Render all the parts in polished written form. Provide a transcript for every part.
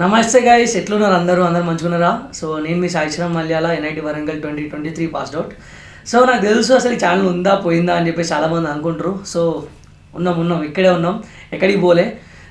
నమస్తే గైస్, ఎట్లున్నారు అందరూ మంచుకున్నారా? సో నేను మీ Saishram Malyala, NIT Warangal 2023 passed out. So నాకు తెలుసు అసలు ఈ ఛానల్ ఉందా పోయిందా అని చెప్పి చాలామంది అనుకుంటారు. సో ఉన్నాం ఇక్కడే ఉన్నాం, ఎక్కడికి పోలే.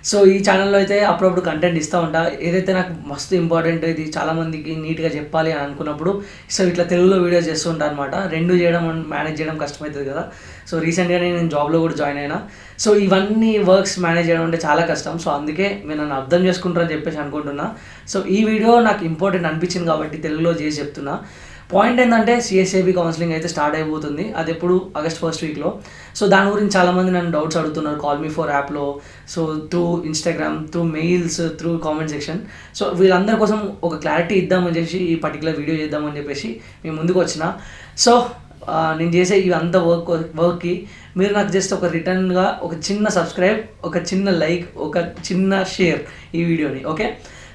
సో ఈ ఛానల్లో అయితే అప్పుడప్పుడు కంటెంట్ ఇస్తూ ఉంటా. ఏదైతే నాకు మస్తు ఇంపార్టెంట్, ఇది చాలామందికి నీట్గా చెప్పాలి అని అనుకున్నప్పుడు సో ఇట్లా తెలుగులో వీడియోస్ చేస్తూ ఉంటాను అనమాట. రెండు చేయడం మేనేజ్ చేయడం కష్టమవుతుంది కదా. సో రీసెంట్గానే నేను జాబ్లో కూడా జాయిన్ అయినా. సో ఇవన్నీ వర్క్స్ మేనేజ్ చేయడం అంటే చాలా కష్టం. సో అందుకే మీరు నన్ను అర్థం చేసుకుంటారని చెప్పేసి అనుకుంటున్నా. సో ఈ వీడియో నాకు ఇంపార్టెంట్ అనిపించింది కాబట్టి తెలుగులో చేసి చెప్తున్నా. పాయింట్ ఏంటంటే సిఎస్ఏబి కౌన్సిలింగ్ అయితే స్టార్ట్ అయిపోతుంది. అది ఎప్పుడు ఆగస్ట్ 1st వీక్లో. సో దాని గురించి చాలామంది నన్ను డౌట్స్ అడుగుతున్నారు కాల్ మీ ఫర్ యాప్లో, so through Instagram, through mails, through comment section. So వీళ్ళందరి కోసం ఒక క్లారిటీ ఇద్దామని చెప్పేసి ఈ పర్టికులర్ వీడియో చేద్దామని చెప్పేసి మేము ముందుకు వచ్చిన. సో నేను చేసే ఇవంతా వర్క్కి మీరు నాకు జస్ట్ ఒక రిటర్న్గా ఒక చిన్న సబ్స్క్రైబ్, ఒక చిన్న లైక్, ఒక చిన్న షేర్ ఈ వీడియోని, ఓకే?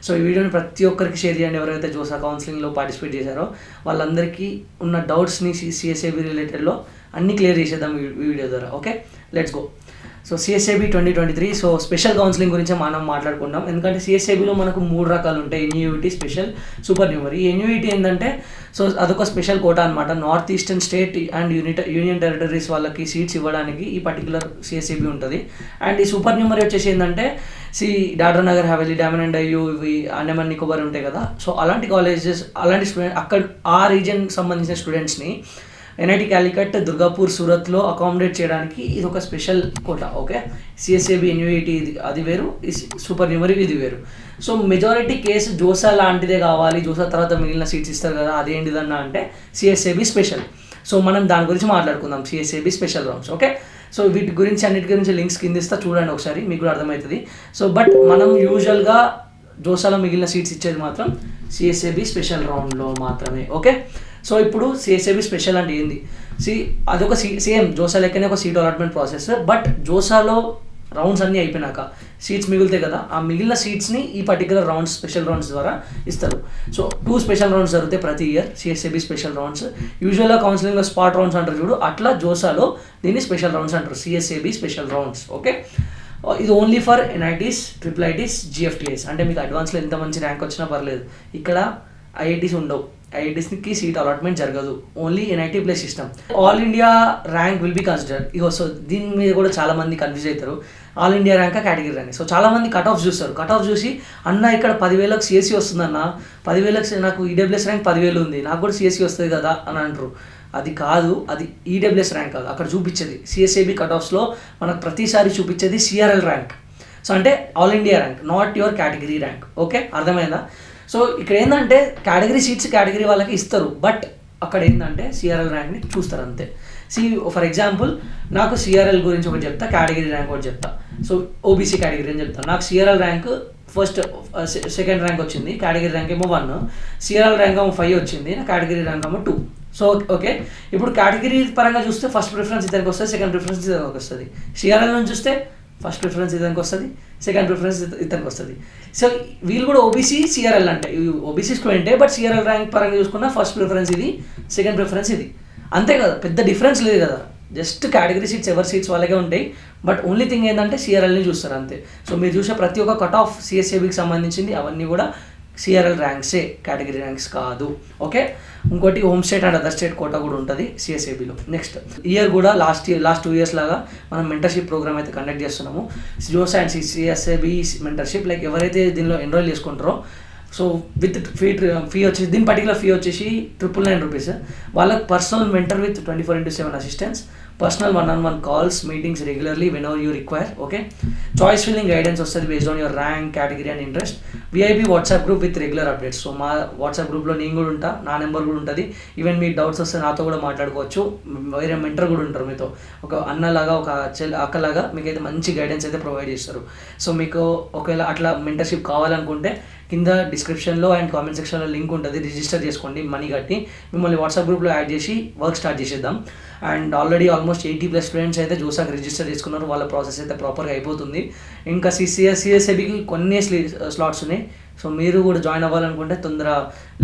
సో ఈ వీడియోని ప్రతి ఒక్కరికి షేర్ చేయండి. ఎవరైతే జోసా కౌన్సిలింగ్లో పార్టిసిపేట్ చేశారో వాళ్ళందరికీ ఉన్న డౌట్స్ని సిఎస్ఏబి రిలేటెడ్లో అన్నీ క్లియర్ చేసేద్దాం ఈ వీడియో ద్వారా, okay? Let's go. So CSAB 2023 so special counselling గురించి మనం మాట్లాడుకుంటాం. ఎందుకంటే సిఎస్ఏబిలో మనకు 3 రకాలు ఉంటాయి: ఎన్యూఈటీ, స్పెషల్, సూపర్ న్యూమరీ. ఎన్యూఈటీ ఏంటంటే సో అదొక స్పెషల్ కోటా అనమాట. North eastern state and union territories వాళ్ళకి సీట్స్ ఇవ్వడానికి ఈ పర్టికులర్ సిఎస్ఏబి ఉంటుంది. అండ్ ఈ సూపర్ న్యూమరీ వచ్చేసి ఏంటంటే దాద్రా నగర్ హవేలీ, డామన్ అండ్ డయ్యూ, ఇవి అండమాన్ నికోబార్ ఉంటాయి కదా. సో అలాంటి కాలేజెస్, అలాంటి స్టూడెంట్ అక్కడ ఆ రీజన్కి సంబంధించిన స్టూడెంట్స్ని ఎన్ఐటి క్యాలికట్, దుర్గాపూర్, సూరత్లో అకామిడేట్ చేయడానికి ఇది ఒక స్పెషల్ కోటా, ఓకే? సిఎస్ఏబి ఎన్యూఈటీ ఇది అది వేరు, సూపర్ న్యూమరీ ఇది వేరు. సో మెజారిటీ కేసు జోసా లాంటిదే కావాలి, జోసా తర్వాత మిగిలిన సీట్స్ ఇస్తారు కదా, అదేంటిదన్నా అంటే సిఎస్ఏబి స్పెషల్. సో మనం దాని గురించి మాట్లాడుకుందాం, CSAB special rounds, okay? So వీటి గురించి అన్నిటి గురించి లింక్స్ కింద ఇస్తా, చూడండి ఒకసారి, మీకు కూడా అర్థమవుతుంది. సో బట్ మనం యూజువల్గా జోసాలో మిగిలిన సీట్స్ ఇచ్చేది మాత్రం సిఎస్ఏబి స్పెషల్ రౌండ్లో మాత్రమే, ఓకే? సో ఇప్పుడు సిఎస్ఏబి స్పెషల్ అంటే ఏంది? అదొక సేమ్ జోసా లెక్కనే ఒక సీట్ అలాట్మెంట్ ప్రాసెస్. బట్ జోసాలో రౌండ్స్ అన్నీ అయిపోయినాక సీట్స్ మిగులుతాయి కదా, ఆ మిగిలిన సీట్స్ని ఈ పర్టికులర్ రౌండ్స్, స్పెషల్ రౌండ్స్ ద్వారా ఇస్తారు. సో 2 స్పెషల్ రౌండ్స్ జరుగుతాయి ప్రతి ఇయర్, సిఎస్ఏబి స్పెషల్ రౌండ్స్. యూజువల్గా కౌన్సిలింగ్లో స్పాట్ రౌండ్స్ అంటారు చూడు, అట్లా జోసాలో దీన్ని స్పెషల్ రౌండ్స్ అంటారు, సిఎస్ఏబి స్పెషల్ రౌండ్స్, ఓకే? ఇది only for NITs, triple ITs, జిఎఫ్టీఎస్. అంటే మీకు అడ్వాన్స్లో ఎంత మంచి ర్యాంక్ వచ్చినా పర్లేదు, ఇక్కడ ఐఐటీస్ ఉండవు, ఐఐటీస్కి సీట్ అలాట్మెంట్ జరగదు, only NIT plus system. All India rank will be consider. Ego so దీని మీద కూడా చాలామంది కన్ఫ్యూజ్ అవుతారు, all India rank, category rank. So చాలామంది కట్ ఆఫ్ చూస్తారు, కట్ ఆఫ్ చూసి అన్న ఇక్కడ 10,000కి సిఎస్సి వస్తుందన్న, 10,000కి నాకు ఈడబ్ల్యూఎస్ ర్యాంక్ 10,000 ఉంది, నాకు కూడా సిఎస్సి వస్తుంది కదా అని అంటారు. అది కాదు, అది ఈడబ్ల్యూఎస్ ర్యాంక్ కాదు. అక్కడ చూపించేది సిఎస్ఏబి కట్ ఆఫ్స్లో మనకు ప్రతిసారి చూపించేది సిఆర్ఎల్ ర్యాంక్. సో అంటే all India rank, not your category rank, okay? అర్థమైందా? సో ఇక్కడ ఏంటంటే కేటగిరీ సీట్స్ కేటగిరీ వాళ్ళకి ఇస్తారు, బట్ అక్కడ ఏంటంటే సిఆర్ఎల్ ర్యాంక్ని చూస్తారు అంతే. ఫర్ ఎగ్జాంపుల్ నాకు సిఆర్ఎల్ గురించి ఒకటి చెప్తా, కేటగిరీ ర్యాంక్ ఒకటి చెప్తా. సో ఓబీసీ కేటగిరీ అని చెప్తాను. నాకు సిఆర్ఎల్ ర్యాంక్ సెకండ్ ర్యాంక్ వచ్చింది, కేటగిరీ ర్యాంక్ ఏమో 1, సిఆర్ఎల్ ర్యాంక్ ఏమో 5 వచ్చింది, నా కేటగిరీ ర్యాంక్ ఏమో 2. సో ఓకే, ఇప్పుడు కేటగిరీ పరంగా చూస్తే ఫస్ట్ ప్రిఫరెన్స్ ఇతనికి వస్తుంది, సెకండ్ ప్రిఫరెన్స్ ఇతనికి వస్తుంది. సిఆర్ఎల్ నుంచి చూస్తే ఫస్ట్ ప్రిఫరెన్స్ ఇతనికి వస్తుంది, సెకండ్ ప్రిఫరెన్స్ ఇతనికి వస్తుంది. సో వీళ్ళు కూడా ఓబీసీ సిఆర్ఎల్ అంటే ఓబీసీ స్టూడెంటే, బట్ సిఆర్ఎల్ ర్యాంక్ పరంగా చూసుకున్న ఫస్ట్ ప్రిఫరెన్స్ ఇది, సెకండ్ ప్రిఫరెన్స్ ఇది, అంతే కదా, పెద్ద డిఫరెన్స్ లేదు కదా. జస్ట్ కేటగిరీ సీట్స్ ఎవరి సీట్స్ వాళ్ళకే ఉంటాయి, బట్ ఓన్లీ థింగ్ ఏంటంటే సిఆర్ఎల్ని చూస్తారు అంతే. సో మీరు చూసే ప్రతి ఒక్క కట్ ఆఫ్ సిఎస్ఏబికి సంబంధించింది అవన్నీ కూడా సిఆర్ఎల్ ర్యాంక్సే, కేటగిరీ ర్యాంక్స్ కాదు, ఓకే? ఇంకోటి home state and other state quota కూడా ఉంటుంది సిఎస్ఏబిలో. నెక్స్ట్ ఇయర్ కూడా లాస్ట్ 2 ఇయర్స్ లాగా మనం మెంటర్షిప్ ప్రోగ్రామ్ అయితే కండక్ట్ చేస్తున్నాము. JoSAA and CSAB mentorship, like ఎవరైతే దీనిలో ఎన్రోల్ చేసుకుంటారో సో విత్ ఫీ వచ్చేసి, దీని పర్టికులర్ ఫీ వచ్చేసి 999 రూపీస్. వాళ్ళకి personal mentor with 24/7 assistance, personal 1-on-1 calls, meetings regularly whenever you require, okay? Choice filling guidance వస్తుంది based on your rank, category and interest. VIP WhatsApp group with regular updates. So మా WhatsApp గ్రూప్లో నేను కూడా ఉంటా, నా number కూడా ఉంటుంది. Even మీ doubts వస్తే నాతో కూడా మాట్లాడుకోవచ్చు. వేరే మెంటర్ కూడా ఉంటారు మీతో, ఒక అన్నలాగా, ఒక అక్కలాగా మీకైతే మంచి గైడెన్స్ అయితే ప్రొవైడ్ చేస్తారు. సో మీకు ఒకవేళ అట్లా మెంటర్షిప్ కావాలనుకుంటే కింద డిస్క్రిప్షన్లో అండ్ కామెంట్ సెక్షన్లో లింక్ ఉంటుంది, రిజిస్టర్ చేసుకోండి మనీ కట్టి. మిమ్మల్ని వాట్సాప్ గ్రూప్లో యాడ్ చేసి వర్క్ స్టార్ట్ చేసేద్దాం. అండ్ ఆల్రెడీ ఆల్మోస్ట్ 80+ స్టూడెంట్స్ అయితే జోసాకి రిజిస్టర్ చేసుకున్నారు, వాళ్ళ ప్రాసెస్ అయితే ప్రాపర్గా అయిపోతుంది. ఇంకా సిఎస్ఏబికి కొన్ని స్లాట్స్ ఉన్నాయి. సో మీరు కూడా జాయిన్ అవ్వాలనుకుంటే తొందర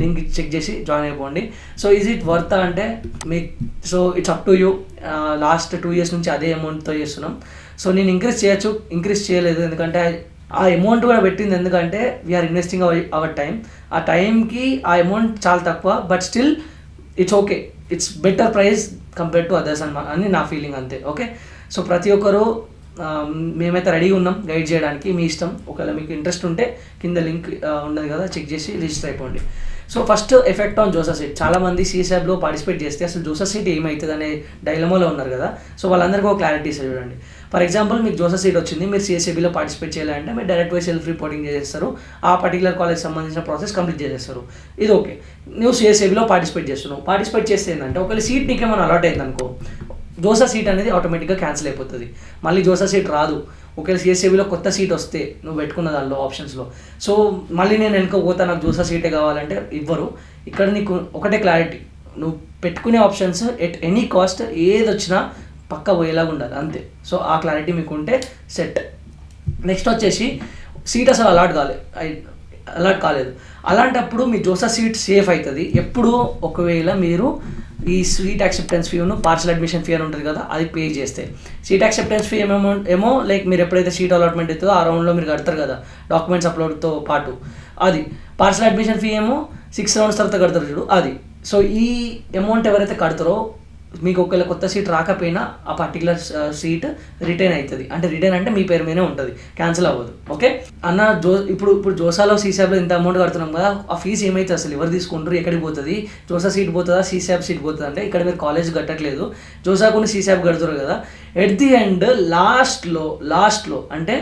లింక్ చెక్ చేసి జాయిన్ అయిపోండి. సో ఈజ్ ఇట్ వర్త్ అంటే మీకు, so it's up to you. Last 2 years నుంచి అదే అమౌంట్తో చేస్తున్నాం. సో నేను ఇంక్రీజ్ చేయొచ్చు, ఇంక్రీజ్ చేయలేదు, ఎందుకంటే ఆ అమౌంట్ కూడా పెట్టింది ఎందుకంటే వీఆర్ ఇన్వెస్టింగ్ అవర్ టైం. ఆ టైంకి ఆ అమౌంట్ చాలా తక్కువ, but still it's okay, it's better price compare to others అని నా ఫీలింగ్ అంతే. ఓకే, సో ప్రతి ఒక్కరు మేమైతే రెడీగా ఉన్నాం గైడ్ చేయడానికి, మీ ఇష్టం. ఒకవేళ మీకు ఇంట్రెస్ట్ ఉంటే కింద లింక్ ఉన్నది కదా, చెక్ చేసి రిజిస్టర్ అయిపోండి. So first effect on JoSAA seat. చాలామంది సీసాబ్లో పార్టిసిపేట్ చేస్తే అసలు జోసా సీట్ ఏమవుతుంది అనే డైలమాలో ఉన్నారు కదా. సో వాళ్ళందరికీ ఒక క్లారిటీ ఇస్తారు చూడండి. ఫర్ ఎగ్జాంపుల్ మీకు జోసా సీట్ వచ్చింది, మీరు సిఎస్ఏబీలో పార్టిసిపేట్ చేయాలంటే మీరు డైరెక్ట్ పోయి సెల్ఫ్ రిపోర్టింగ్ చేసేస్తారు, ఆ పర్టికులర్ కాలేజ్ సంబంధించిన ప్రాసెస్ కంప్లీట్ చేసేస్తారు. ఇది ఓకే, నువ్వు సిఎస్ఏబీలో పార్టిసిపేట్ చేస్తున్నావు. పార్టిసిపేట్ చేస్తే ఏంటంటే ఒకవేళ సీట్ నీకేమైనా అలాట్ అయింది అనుకో, జోసా సీట్ అనేది ఆటోమేటిక్గా క్యాన్సిల్ అయిపోతుంది, మళ్ళీ జోసా సీట్ రాదు. ఒకవేళ సిఎస్ఏబీలో కొత్త సీట్ వస్తే నువ్వు పెట్టుకున్న దానిలో ఆప్షన్స్లో, సో మళ్ళీ నేను వెనుక పోతా నాకు జోసా సీటే కావాలంటే ఇవ్వరు. ఇక్కడ నీకు ఒకటే క్లారిటీ, నువ్వు పెట్టుకునే ఆప్షన్స్ ఎట్ ఎనీ కాస్ట్ ఏది వచ్చినా పక్క పోయేలాగా ఉండాలి అంతే. సో ఆ క్లారిటీ మీకు ఉంటే సెట్. నెక్స్ట్ వచ్చేసి సీట్ అసలు అలాట్ కాలేదు, అలాంటప్పుడు మీ జోసా సీట్ సేఫ్ అవుతుంది ఎప్పుడు ఒకవేళ మీరు ఈ సీట్ యాక్సెప్టెన్స్ ఫీను పార్షల్ అడ్మిషన్ ఫీ అని ఉంటుంది కదా, అది పే చేస్తే. సీట్ యాక్సెప్టెన్స్ ఫీ ఏమో లైక్ మీరు ఎప్పుడైతే సీట్ అలాట్మెంట్ అవుతుందో ఆ రౌండ్లో మీరు కడతారు కదా డాక్యుమెంట్స్ అప్లోడ్తో పాటు, అది. పార్షల్ అడ్మిషన్ ఫీ ఏమో 6 రౌండ్స్ తర్వాత కడతారు చూడు, అది. సో ఈ అమౌంట్ ఎవరైతే కడతారో మీకు ఒకవేళ కొత్త సీట్ రాకపోయినా ఆ పర్టికులర్ సీట్ రిటైన్ అవుతుంది. అంటే రిటైన్ అంటే మీ పేరు మీదే ఉంటుంది, క్యాన్సిల్ అవ్వదు. ఓకే అన్న, ఇప్పుడు జోసాలో సీసాబ్లో ఇంత అమౌంట్ కడుతున్నాం కదా, ఆ ఫీజు ఏమైతే అసలు ఎవరు తీసుకుంటారు, ఎక్కడికి పోతుంది, జోసా సీట్ పోతుందా సీసాబ్ సీట్ పోతుంది అంటే ఇక్కడ మీరు కాలేజ్ కట్టట్లేదు, జోసా కొన్ని సీసాబ్ కడుతున్నారు కదా. ఎట్ ది ఎండ్ లాస్ట్లో అంటే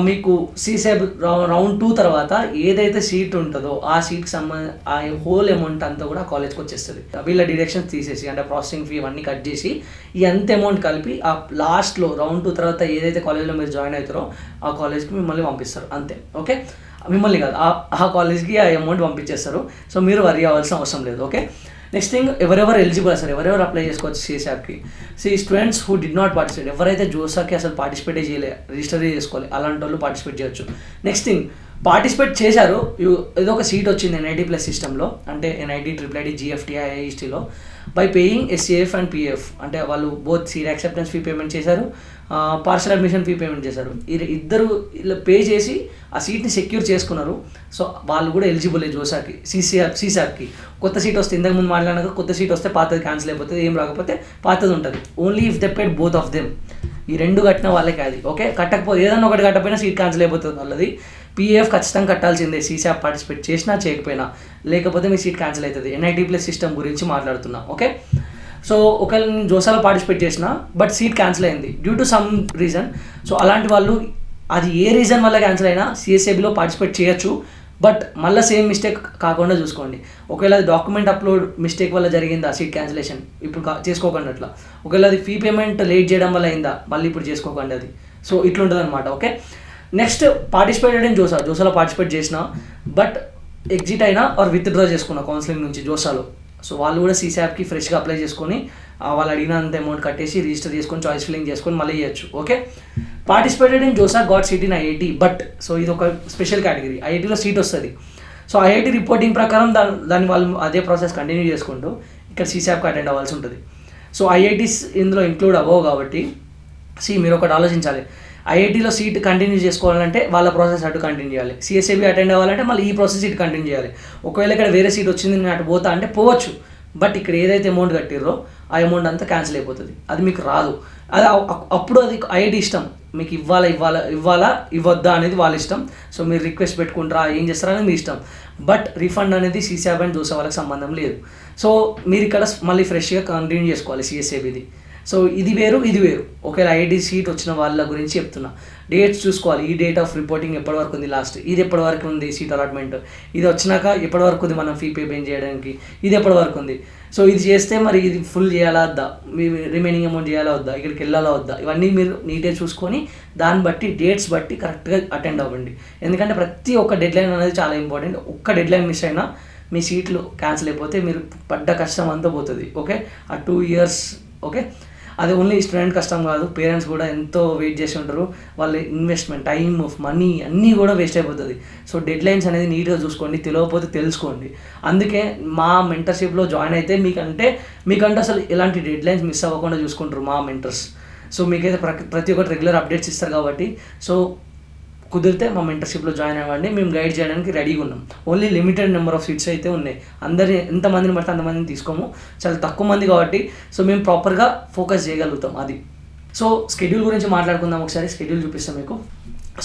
మీకు సీసాబ్ రౌండ్ 2 తర్వాత ఏదైతే సీట్ ఉంటుందో ఆ సీట్కి ఆ హోల్ అమౌంట్ అంతా కూడా కాలేజ్కి వచ్చేస్తుంది. వీళ్ళ డిడక్షన్స్ తీసేసి అంటే ప్రాసెసింగ్ ఫీ ఇవన్నీ కట్ చేసి ఈ అంత అమౌంట్ కలిపి ఆ లాస్ట్లో రౌండ్ 2 తర్వాత ఏదైతే కాలేజ్లో మీరు జాయిన్ అవుతారో ఆ కాలేజ్కి మిమ్మల్ని పంపిస్తారు అంతే. ఓకే, మిమ్మల్ని కాదు, ఆ కాలేజ్కి ఆ అమౌంట్ పంపించేస్తారు. సో మీరు వరీ అవ్వాల్సిన అవసరం లేదు. ఓకే, నెక్స్ట్ థింగ్, ఎవరెవరు ఎలిజిబుల్ సార్, ఎవరెవరు అప్లై చేసుకోవచ్చు సిఎస్ఆర్కి. Students who did not participate, ఎవరైతే జోసాకి అసలు పార్టిసిపేట్ చేయలే, రిజిస్టర్ చేసుకోవాలి, అలాంటి వాళ్ళు పార్టిసిపేట్ చేయొచ్చు. నెక్స్ట్ థింగ్, పార్టిసిపేట్ చేశారు, ఏదో ఒక సీట్ వచ్చింది ఎన్ఐటీ ప్లస్ సిస్టంలో, అంటే ఎన్ఐటీ ట్రిపుల్ జిఎఫ్టీ ఐఐఎస్టీలో, by paying SCF and PF, అంటే వాళ్ళు both seat acceptance fee payment చేశారు, పార్షల్ అడ్మిషన్ ఫీ పేమెంట్ చేశారు. ఇద్దరు ఇలా పే చేసి ఆ సీట్ని సెక్యూర్ చేసుకున్నారు. సో వాళ్ళు కూడా ఎలిజిబుల్ జోసాకి సీసార్కి. కొత్త సీట్ వస్తే ఇంతకు ముందు మాట్లాడినాక కొత్త సీట్ వస్తే పాతది క్యాన్సిల్ అయిపోతుంది, ఏం రాకపోతే పాతది ఉంటుంది. Only if they paid both of them, ఈ రెండు కట్టిన వాళ్ళకి అది. ఓకే, కట్టకపోతే ఏదన్నా ఒకటి కట్టకపోయినా సీట్ క్యాన్సిల్ అయిపోతుంది వాళ్ళది. పీఎఫ్ ఖచ్చితంగా కట్టాల్సిందే, సీసాప్ పార్టిసిపేట్ చేసినా చేయకపోయినా, లేకపోతే మీ సీట్ క్యాన్సిల్ అవుతుంది. ఎన్ఐటీ ప్లస్ సిస్టమ్ గురించి మాట్లాడుతున్నా. ఓకే, సో ఒకవేళ నేను జోసాలో పార్టిసిపేట్ చేసిన బట్ సీట్ క్యాన్సిల్ అయింది due to some reason. So అలాంటి వాళ్ళు అది ఏ రీజన్ వల్ల క్యాన్సిల్ అయినా సిఎస్ఏబీలో పార్టిసిపేట్ చేయొచ్చు, బట్ మళ్ళీ సేమ్ మిస్టేక్ కాకుండా చూసుకోండి. ఒకవేళ అది డాక్యుమెంట్ అప్లోడ్ మిస్టేక్ వల్ల జరిగిందా సీట్ క్యాన్సిలేషన్, ఇప్పుడు చేసుకోకండి అట్లా. ఒకవేళ అది ఫీ పేమెంట్ లేట్ చేయడం వల్ల అయిందా, మళ్ళీ ఇప్పుడు చేసుకోకండి అది. సో ఇట్లుంటుంది అనమాట. ఓకే, నెక్స్ట్, పార్టిసిపేటెడ్ ఇన్ జోసాలో పార్టిసిపేట్ చేసిన బట్ ఎగ్జిట్ అయినా ఆర్ విత్డ్రా చేసుకున్నా కౌన్సిలింగ్ నుంచి జోసాలో. సో వాళ్ళు కూడా సీసాప్కి ఫ్రెష్గా అప్లై చేసుకొని వాళ్ళు అడిగినంత అమౌంట్ కట్టేసి రిజిస్టర్ చేసుకొని చాయిస్ ఫిల్లింగ్ చేసుకొని మళ్ళీ చేయొచ్చు. Okay, participated in JoSAA got seat in IIT, but so ఇది ఒక స్పెషల్ కేటగిరీ, ఐఐటీలో సీట్ వస్తుంది. సో ఐఐటీ రిపోర్టింగ్ ప్రకారం దాన్ని వాళ్ళు అదే ప్రాసెస్ కంటిన్యూ చేసుకుంటూ ఇక్కడ సీసాప్కి అటెండ్ అవ్వాల్సి ఉంటుంది. సో ఐఐటీస్ ఇందులో ఇంక్లూడ్ అవ్వవు కాబట్టి మీరు ఒకటి ఆలోచించాలి, ఐఐటీలో సీట్ కంటిన్యూ చేసుకోవాలంటే వాళ్ళ ప్రాసెస్ అటు కంటిన్యూ చేయాలి, సిఎస్ఏబీ అటెండ్ అవ్వాలంటే మళ్ళీ ఈ ప్రాసెస్ ఇటు కంటిన్యూ చేయాలి. ఒకవేళ ఇక్కడ వేరే సీట్ వచ్చింది నేను అటు పోతా అంటే పోవచ్చు, బట్ ఇక్కడ ఏదైతే అమౌంట్ కట్టిర్రో ఆ అమౌంట్ అంతా క్యాన్సిల్ అయిపోతుంది, అది మీకు రాదు. అది అప్పుడు అది ఐఐటీ ఇష్టం, మీకు ఇవ్వాలా ఇవ్వద్దా అనేది వాళ్ళ ఇష్టం. సో మీరు రిక్వెస్ట్ పెట్టుకుంటారా ఏం చేస్తారా అనేది మీ ఇష్టం, బట్ రిఫండ్ అనేది సీసాబ్ అండ్ జోసా వాళ్ళకి సంబంధం లేదు. సో మీరు ఇక్కడ మళ్ళీ ఫ్రెష్గా కంటిన్యూ చేసుకోవాలి సిఎస్ఏబీది. సో ఇది వేరు ఇది వేరు. ఒకవేళ ఐఐటీ సీట్ వచ్చిన వాళ్ళ గురించి చెప్తున్నా. డేట్స్ చూసుకోవాలి, ఈ డేట్ ఆఫ్ రిపోర్టింగ్ ఎప్పటి వరకు ఉంది, లాస్ట్ ఇది ఎప్పటి వరకు ఉంది, సీట్ అలాట్మెంట్ ఇది వచ్చినాక ఎప్పటి వరకు ఉంది మనం ఫీ పేమెంట్ చేయడానికి, ఇది ఎప్పటి వరకు ఉంది. సో ఇది చేస్తే మరి ఇది ఫుల్ చేయాలా వద్దా, మీ రిమైనింగ్ అమౌంట్ చేయాలా వద్దా, ఇక్కడికి వెళ్ళాలా వద్దా, ఇవన్నీ మీరు నీట్గా చూసుకొని దాన్ని బట్టి డేట్స్ బట్టి కరెక్ట్గా అటెండ్ అవ్వండి. ఎందుకంటే ప్రతి ఒక్క డెడ్లైన్ అనేది చాలా ఇంపార్టెంట్. ఒక్క డెడ్లైన్ మిస్ అయినా మీ సీట్లు క్యాన్సిల్ అయిపోతే మీరు పడ్డ కష్టం అంతా పోతుంది. ఓకే, ఆ 2 years. ఓకే, అది ఓన్లీ స్టూడెంట్ కష్టం కాదు, పేరెంట్స్ కూడా ఎంతో వెయిట్ చేసి ఉంటారు, వాళ్ళ ఇన్వెస్ట్మెంట్ టైం మనీ అన్నీ కూడా వేస్ట్ అయిపోతుంది. సో డెడ్ లైన్స్ అనేది నీట్గా చూసుకోండి, తెలియకపోతే తెలుసుకోండి. అందుకే మా మెంటర్షిప్లో జాయిన్ అయితే మీకంటే అసలు ఎలాంటి డెడ్ లైన్స్ మిస్ అవ్వకుండా చూసుకుంటారు మా మెంటర్స్. సో మీకైతే ప్రతి ఒక్కటి రెగ్యులర్ అప్డేట్స్ ఇస్తారు కాబట్టి సో కుదిరితే మా మెంటర్షిప్లో జాయిన్ అవ్వండి, మేము గైడ్ చేయడానికి రెడీగా ఉన్నాం. Only limited number of seats అయితే ఉన్నాయి. అందరినీ ఎంతమందిని పడితే అంతమందిని తీసుకోము, చాలా తక్కువ మంది కాబట్టి సో మేము ప్రాపర్గా ఫోకస్ చేయగలుగుతాం అది. సో స్కెడ్యూల్ గురించి మాట్లాడుకుందాం ఒకసారి. స్కెడ్యూల్ చూపిస్తాం మీకు.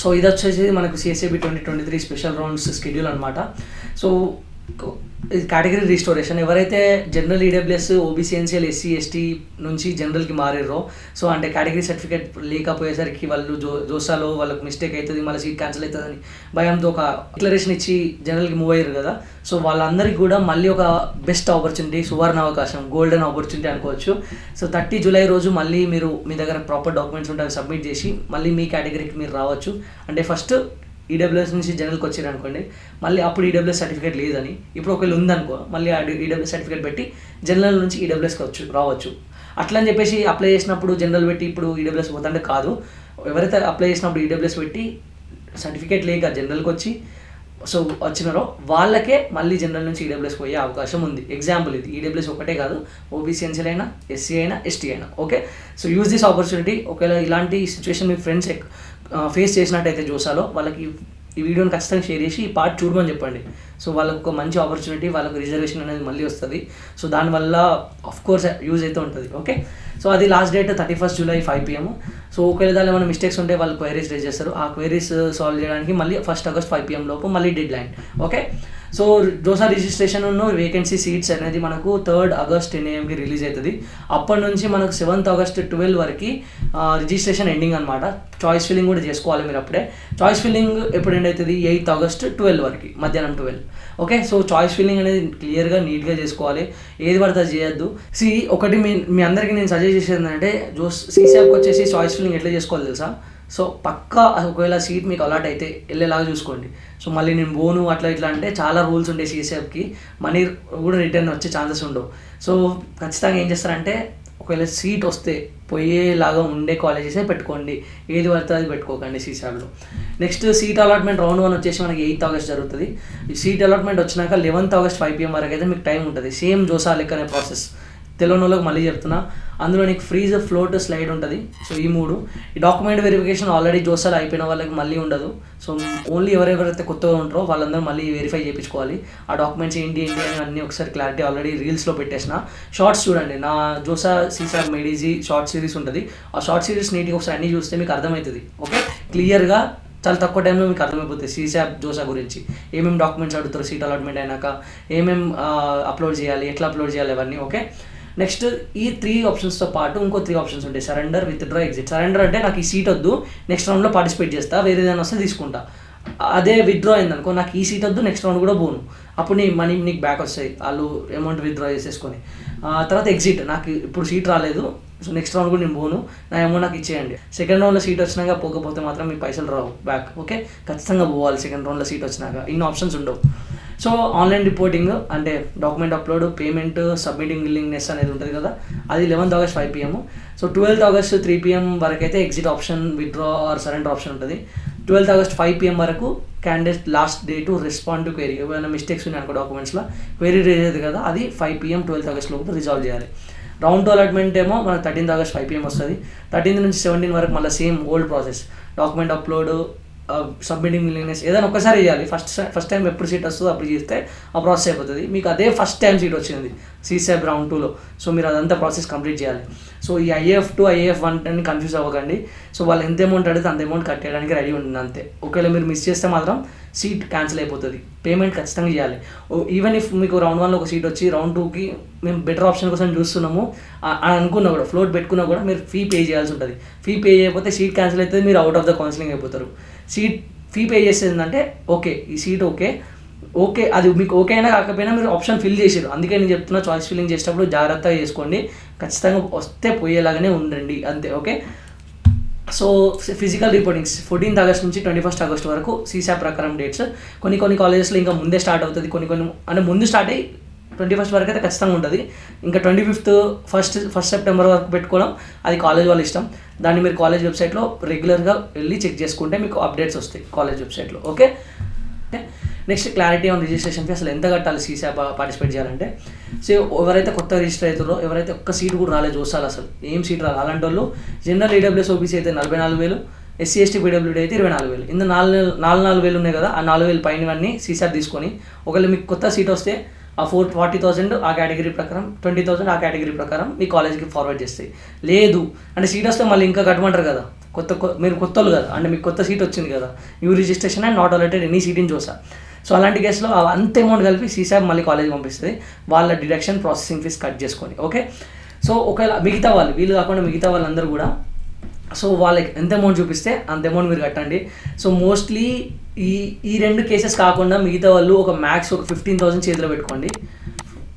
సో ఇది వచ్చేసి మనకు CSAB 2023 స్పెషల్ రౌండ్స్ స్కెడ్యూల్ అనమాట. సో ఇది కేటగిరీ రీస్టోరేషన్. ఎవరైతే general EWS OBC NCL SC ST నుంచి జనరల్కి మారారో, సో అంటే కేటగిరీ సర్టిఫికేట్ లేకపోయేసరికి వాళ్ళు జోసాలో వాళ్ళకి మిస్టేక్ అవుతుంది, మళ్ళీ సీట్ క్యాన్సిల్ అవుతుందని భయంతో ఒక డిక్లరేషన్ ఇచ్చి జనరల్కి మూవ్ అయ్యారు కదా. సో వాళ్ళందరికీ కూడా మళ్ళీ ఒక బెస్ట్ ఆపర్చునిటీ, సువర్ణ అవకాశం, గోల్డెన్ ఆపర్చునిటీ అనుకోవచ్చు. సో 30 జూలై రోజు మళ్ళీ మీరు మీ దగ్గర ప్రాపర్ డాక్యుమెంట్స్ ఉంటే అవి సబ్మిట్ చేసి మళ్ళీ మీ కేటగిరీకి మీరు రావచ్చు. అంటే ఫస్ట్ ఈడబ్ల్యూఎస్ నుంచి జనరల్కి వచ్చారు అనుకోండి, మళ్ళీ అప్పుడు ఈడబ్ల్యూఎస్ సర్టిఫికేట్ లేదని, ఇప్పుడు ఒకవేళ ఉందనుకో మళ్ళీ ఈడబ్ల్యూఎస్ సర్టిఫికేట్ పెట్టి జనరల్ నుంచి ఈడబ్ల్యూఎస్కి రావచ్చు. అట్లా అని చెప్పేసి అప్లై చేసినప్పుడు జనరల్ పెట్టి ఇప్పుడు ఈడబ్ల్యూఎస్ పోతుంటే కాదు. ఎవరైతే అప్లై చేసినప్పుడు ఈడబ్ల్యూఎస్ పెట్టి సర్టిఫికేట్ లేక జనరల్కి వచ్చి సో వచ్చినారో వాళ్ళకే మళ్ళీ జనరల్ నుంచి ఈడబ్ల్యూఎస్కి పోయే అవకాశం ఉంది. ఎగ్జాంపుల్ ఇది, ఈడబ్ల్యూఎస్ ఒకటే కాదు, OBC NCL అయినా SC అయినా ST అయినా. Okay, so use this opportunity. ఒకవేళ ఇలాంటి సిచ్యువేషన్ మీ ఫ్రెండ్స్ ఫేస్ చేసినట్టయితే జోసాలో, వాళ్ళకి ఈ వీడియోని ఖచ్చితంగా షేర్ చేసి ఈ పార్ట్ చూడమని చెప్పండి. సో వాళ్ళకు ఒక మంచి ఆపర్చునిటీ, వాళ్ళకు రిజర్వేషన్ అనేది మళ్ళీ వస్తుంది. సో దానివల్ల ఆఫ్కోర్స్ యూజ్ అయితే ఉంటుంది. ఓకే, సో అది last date 31 July 5 PM. So ఒకవేళ దానిలో ఏమైనా మిస్టేక్స్ ఉంటే వాళ్ళు క్వైరీస్ రేజ్ చేస్తారు. ఆ క్వైరీస్ సాల్వ్ చేయడానికి మళ్ళీ 1 ఆగస్ట్ 5 PM లోపు మళ్ళీ dead line. Okay, so JoSAA registration vacancy seats అనేది మనకు 3 ఆగస్ట్ 10 AM రిలీజ్ అవుతుంది. అప్పటి నుంచి మనకు 7 ఆగస్ట్ 12 వరకు రిజిస్ట్రేషన్ ఎండింగ్ అనమాట. చాయిస్ ఫిల్లింగ్ కూడా చేసుకోవాలి మీరు అప్పుడే. చాయిస్ ఫిల్లింగ్ ఎప్పుడు ఎండ్ అవుతుంది? 8 ఆగస్ట్ 12 వరకు, మధ్యాహ్నం 12. ఓకే, సో చాయిస్ ఫిల్లింగ్ అనేది క్లియర్గా నీట్గా చేసుకోవాలి, ఏది పడితే అది చేయొద్దు. ఒకటి మీ అందరికీ నేను సజెస్ట్ చేసేది ఏంటంటే, CSABకి వచ్చేసి చాయిస్ ఫిల్లింగ్ ఎట్లా చేసుకోవాలి తెలుసా? సో పక్కా ఒకవేళ సీట్ మీకు అలాట్ అయితే వెళ్ళేలాగా చూసుకోండి. సో మళ్ళీ నేను పోను అట్లా ఇట్లా అంటే చాలా రూల్స్ ఉంటాయి CSABకి, మనీ కూడా రిటర్న్ వచ్చే ఛాన్సెస్ ఉండవు. సో ఖచ్చితంగా ఏం చేస్తారంటే, ఒకవేళ సీట్ వస్తే పోయేలాగా ఉండే కాలేజెసే పెట్టుకోండి, ఏది పడితే అది పెట్టుకోకండి CSABలో. నెక్స్ట్ సీట్ అలాట్మెంట్ రౌండ్ 1 వచ్చేసి మనకి 8 ఆగస్ట్ జరుగుతుంది. ఈ సీట్ అలాట్మెంట్ వచ్చినాక 11 ఆగస్ట్ 5 PM వరకు అయితే మీకు టైం ఉంటుంది. సేమ్ జోసా లెక్కనే ప్రాసెస్. తెలియని వాళ్ళకి మళ్ళీ చెప్తున్నా, అందులో నీకు ఫ్రీజ్, ఫ్లోట్, స్లైడ్ ఉంటుంది. సో ఈ 3. ఈ డాక్యుమెంట్ వెరిఫికేషన్ ఆల్రెడీ జోసాలు అయిపోయిన వాళ్ళకి మళ్ళీ ఉండదు. సో ఓన్లీ ఎవరెవరైతే కొత్తగా ఉంటారో వాళ్ళందరూ మళ్ళీ వెరిఫై చేయించుకోవాలి. ఆ డాక్యుమెంట్స్ ఏంటి అని అన్నీ ఒకసారి క్లారిటీ ఆల్రెడీ రీల్స్లో పెట్టేసిన. షార్ట్స్ చూడండి, నా JoSAA CSAB MEDIGI short series ఉంటుంది. ఆ షార్ట్ సిరీస్ నీట్గా ఒకసారి అన్నీ చూస్తే మీకు అర్థమవుతుంది. ఓకే, క్లియర్గా చాలా తక్కువ టైంలో మీకు అర్థమైపోతుంది CSAB జోసా గురించి. ఏమేమి డాక్యుమెంట్స్ అడుగుతారు సీట్ అలాట్మెంట్ అయినాక, ఏమేమి అప్లోడ్ చేయాలి, ఎట్లా అప్లోడ్ చేయాలి, అవన్నీ. ఓకే, నెక్స్ట్ ఈ 3 ఆప్షన్స్తో పాటు ఇంకో 3 ఆప్షన్స్ ఉంటాయి. Surrender, withdraw, exit. సరెండర్ అంటే నాకు ఈ సీట్ వద్దు, నెక్స్ట్ రౌండ్లో పార్టిసిపేట్ చేస్తా, వేరే ఏదైనా వస్తే తీసుకుంటా. అదే విత్డ్రా అయిందనుకో, నాకు ఈ సీట్ వద్దు, నెక్స్ట్ రౌండ్ కూడా పోను, అప్పుడు నీ మనీ నీకు బ్యాక్ వస్తాయి, వాళ్ళు అమౌంట్ విత్డ్రా చేసేసుకొని. తర్వాత ఎగ్జిట్, నాకు ఇప్పుడు సీట్ రాలేదు, సో నెక్స్ట్ రౌండ్ కూడా నేను పోను, నా అమౌంట్ నాకు ఇచ్చేయండి. సెకండ్ రౌండ్లో సీట్ వచ్చినాక పోకపోతే మాత్రం మీ పైసలు రావు బ్యాక్. ఓకే, ఖచ్చితంగా పోవాలి సెకండ్ రౌండ్లో సీట్ వచ్చినాక. ఇన్ని ఆప్షన్స్ ఉండవు. సో ఆన్లైన్ రిపోర్టింగ్ అంటే document upload, payment, submitting willingness అనేది ఉంటుంది కదా, అది 11 August 5 PM. So 12 August 3 PM వరకు అయితే exit option, withdraw or surrender option ఉంటుంది. 12 ఆగస్ట్ 5 PM వరకు candidate last day to respond to query. ఏమైనా మిస్టేక్స్ ఉన్నాయి అనుకో డాక్యుమెంట్స్లో, క్వెరీ రేజ్ అవుతుంది కదా, అది 5 PM 12 ఆగస్ట్ లోపు రిజాల్వ్ చేయాలి. రౌండ్ 2 అలాట్మెంట్ ఏమో మనకు 13 ఆగస్ట్ 5 PM వస్తుంది. 13 నుంచి 17 వరకు మళ్ళీ same old process, document upload, submitting willingness ఏదైనా ఒక్కసారి చేయాలి. ఫస్ట్ టైం ఎప్పుడు సీట్ వస్తుందో అప్పుడు చేస్తే ఆ ప్రాసెస్ అయిపోతుంది. మీకు అదే ఫస్ట్ టైం సీట్ వచ్చింది CSAB రౌండ్ 2లో, సో మీరు అదంతా ప్రాసెస్ కంప్లీట్ చేయాలి. సో ఈ IAF 2, IAF 1 అని కన్ఫ్యూజ్ అవ్వకండి. సో వాళ్ళు ఎంత అమౌంట్ అడిగితే అంత అమౌంట్ కట్టేయడానికి రెడీ ఉంటుంది అంతే. ఒకవేళ మీరు మిస్ చేస్తే మాత్రం సీట్ క్యాన్సిల్ అయిపోతుంది. పేమెంట్ ఖచ్చితంగా చేయాలి. ఈవెన్ ఇఫ్ మీకు రౌండ్ 1లో ఒక సీట్ వచ్చి రౌండ్ 2కి మేము బెటర్ ఆప్షన్ కోసం చూస్తున్నాము అని అనుకున్నా కూడా, ఫ్లోట్ పెట్టుకున్నా కూడా మీరు ఫీ పే చేయాల్సి ఉంటుంది. ఫీ పే చేయకపోతే సీట్ క్యాన్సిల్ అవుతుంది, మీరు అవుట్ ఆఫ్ ద కౌన్సిలింగ్ అయిపోతారు. సీట్ ఫీ పే చేసేదంటే ఓకే, ఈ సీట్ ఓకే అది మీకు ఓకే అయినా కాకపోయినా మీరు ఆప్షన్ ఫిల్ చేసారు. అందుకే నేను చెప్తున్నా, చాయిస్ ఫిల్లింగ్ చేసేటప్పుడు జాగ్రత్తగా చేసుకోండి, ఖచ్చితంగా వస్తే పోయేలాగానే ఉండండి అంతే. Okay, so physical reportings 14 August నుంచి 21 ఆగస్ట్ వరకు CSAB ప్రకారం డేట్స్. కొన్ని కాలేజెస్లో ఇంకా ముందే స్టార్ట్ అవుతుంది, కొన్ని అంటే ముందు స్టార్ట్ అయ్యి 21 వరకు అయితే ఖచ్చితంగా ఉంటుంది. ఇంకా 25 ఫస్ట్ సెప్టెంబర్ వరకు పెట్టుకోవడం అది కాలేజ్ వాళ్ళ ఇష్టం. దాన్ని మీరు కాలేజ్ వెబ్సైట్లో రెగ్యులర్గా వెళ్ళి చెక్ చేసుకుంటే మీకు అప్డేట్స్ వస్తాయి కాలేజ్ వెబ్సైట్లో. Okay, next clarity on registration fee. అసలు ఎంత కట్టాలి CSAB పార్టిసిపేట్ చేయాలంటే, సో ఎవరైతే కొత్తగా రిజిస్టర్ అవుతారో, ఎవరైతే ఒక్క సీట్ కూడా రాలేదు చూసాలి, అసలు ఏం సీట్ రాలి, అలాంటి వాళ్ళు జనరల్ EWS OBC అయితే 44,000, ఎస్సీ ఎస్టీ పీడబ్ల్యూడీ అయితే 24,000. ఇందులో 4,000 ఉన్నాయి కదా, ఆ 4,000 పైనవన్నీ సీసాప్ తీసుకొని ఒకవేళ మీకు కొత్త సీట్ వస్తే ఆ 40,000 ఆ కేటగిరీ ప్రకారం, 20,000 ఆ కేటగిరీ ప్రకారం మీ కాలేజ్కి ఫార్వర్డ్ చేస్తాయి. లేదు అంటే సీట్ వస్తే మళ్ళీ ఇంకా కట్టమంటారు కదా, మీరు కొత్తలు కదా, అంటే మీకు కొత్త సీట్ వచ్చింది కదా, new registration and not alerted any seat in JoSAA. So అలాంటి కేసులో అంత అమౌంట్ కలిపి సీసాప్ మళ్ళీ కాలేజ్ పంపిస్తుంది, వాళ్ళ డిడక్షన్ ప్రాసెసింగ్ ఫీస్ కట్ చేసుకొని. ఓకే, సో ఒకవేళ మిగతా వాళ్ళు, వీళ్ళు కాకుండా మిగతా వాళ్ళందరూ కూడా సో వాళ్ళకి ఎంత అమౌంట్ చూపిస్తే అంత అమౌంట్ మీరు కట్టండి. సో మోస్ట్లీ ఈ 2 కేసెస్ కాకుండా మిగతా వాళ్ళు ఒక మ్యాక్స్ ఒక 15,000 చేతిలో పెట్టుకోండి.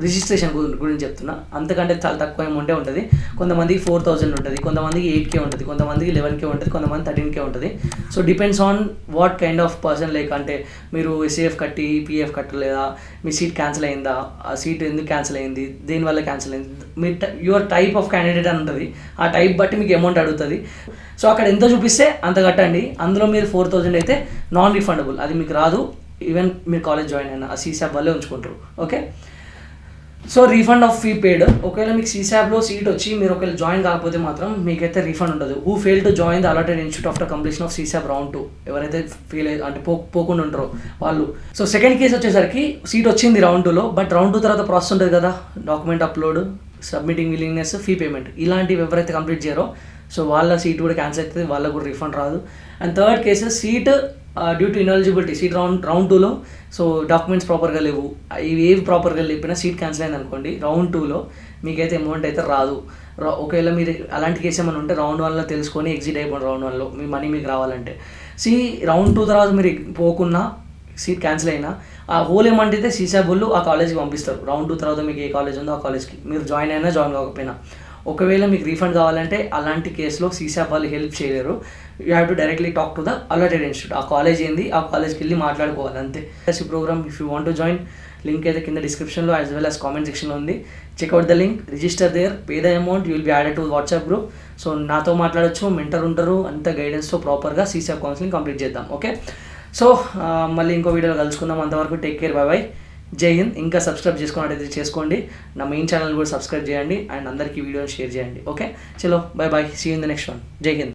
రిజిస్ట్రేషన్ గురించి చెప్తున్నా, అంతకంటే చాలా తక్కువ అమౌంటే ఉంటుంది. కొంతమందికి 4,000 ఉంటుంది, కొంతమందికి 8K ఉంటుంది, కొంతమందికి 11K ఉంటుంది, కొంతమంది 13K ఉంటుంది. So depends on what kind of person, like అంటే మీరు ఎస్ఏఎఫ్ కట్టి పిఎఫ్ కట్టలేదా, మీ సీట్ క్యాన్సిల్ అయిందా, ఆ సీట్ ఎందుకు క్యాన్సిల్ అయింది, దేనివల్ల క్యాన్సిల్ అయింది, me your type of candidate అని ఉంటుంది, ఆ టైప్ బట్టి మీకు అమౌంట్ అడుగుతుంది. సో అక్కడ ఎంత చూపిస్తే అంత కట్టండి. అందులో మీరు 4,000 అయితే నాన్ రిఫండబుల్, అది మీకు రాదు. ఈవెన్ మీరు కాలేజ్ జాయిన్ అయినా ఆ సీసాప్ వల్లే ఉంచుకుంటారు. Okay, so refund of fee పేడ్. ఒకవేళ మీకు సీసాప్లో సీట్ వచ్చి మీరు ఒకవేళ జాయిన్ కాకపోతే మాత్రం మీకైతే రీఫండ్ ఉండదు. Who fail to join the allotted institute after completion of సీసాప్ round 2, ఎవరైతే ఫెయిల్ అంటే పోకుండా ఉంటారో వాళ్ళు. సో సెకండ్ కేసు వచ్చేసరికి సీట్ వచ్చింది రౌండ్ 2లో, బట్ రౌండ్ 2 తర్వాత ప్రాసెస్ ఉంటుంది కదా, document upload, submitting willingness, fee payment, ఇలాంటివి ఎవరైతే కంప్లీట్ చేయరో సో వాళ్ళ సీట్ కూడా క్యాన్సిల్ అవుతుంది, వాళ్ళకు కూడా రీఫండ్ రాదు. And third case seat due to ineligibility, seat round 2లో సో డాక్యుమెంట్స్ ప్రాపర్గా లేవు, ఇవి ఏవి ప్రాపర్గా లేకపోయినా సీట్ క్యాన్సిల్ అయింది అనుకోండి, రౌండ్ 2లో మీకైతే అమౌంట్ అయితే రాదు. ఒకవేళ మీరు అలాంటి కేసు ఏమైనా ఉంటే రౌండ్ 1లో తెలుసుకొని ఎగ్జిట్ అయిపోండి రౌండ్ 1లో, మీ మనీ మీకు రావాలంటే. రౌండ్ 2 తర్వాత మీరు పోకున్నా సీట్ క్యాన్సిల్ అయినా ఆ హోల్ అమౌంట్ అయితే సీసాప్ వాళ్ళు ఆ కాలేజ్కి పంపిస్తారు. రౌండ్ 2 తర్వాత మీకు ఏ కాలేజ్ ఉందో ఆ కాలేజ్కి మీరు జాయిన్ అయినా జాయిన్ కాకపోయినా. ఒకవేళ మీకు రీఫండ్ కావాలంటే అలాంటి కేసులో సీసాప్ వాళ్ళు హెల్ప్ చేయలేరు. You have to directly talk to the allotted institute, ఆ కాలేజ్ ఏంది ఆ కాలేజ్కి వెళ్ళి మాట్లాడుకోవాలి అంతే. ఈ programme if you want to join, link అయితే కింద డిస్క్రిప్షన్లో యాజ్ వెల్ యాజ్ కామెంట్ సెక్షన్లో ఉంది. Check out the link, register there, pay the amount, you will be added to WhatsApp group. So నాతో మాట్లాడచ్చు, మెంటర్ ఉంటారు, అంత గైడెన్స్తో ప్రాపర్గా సీసాప్ కౌన్సిలింగ్ కంప్లీట్ చేద్దాం. ఓకే, సో మళ్ళీ ఇంకో వీడియోలో కలుసుకుందాం. అంతవరకు టేక్ కేర్, బాయ్ బాయ్, జై హింద్. ఇంకా సబ్స్క్రైబ్ చేసుకున్నట్టయితే చేసుకోండి, నా మెయిన్ ఛానల్ కూడా సబ్స్క్రైబ్ చేయండి అండ్ అందరికీ వీడియోని షేర్ చేయండి. ఓకే, చలో bye bye, see you in the next one. జై హింద్.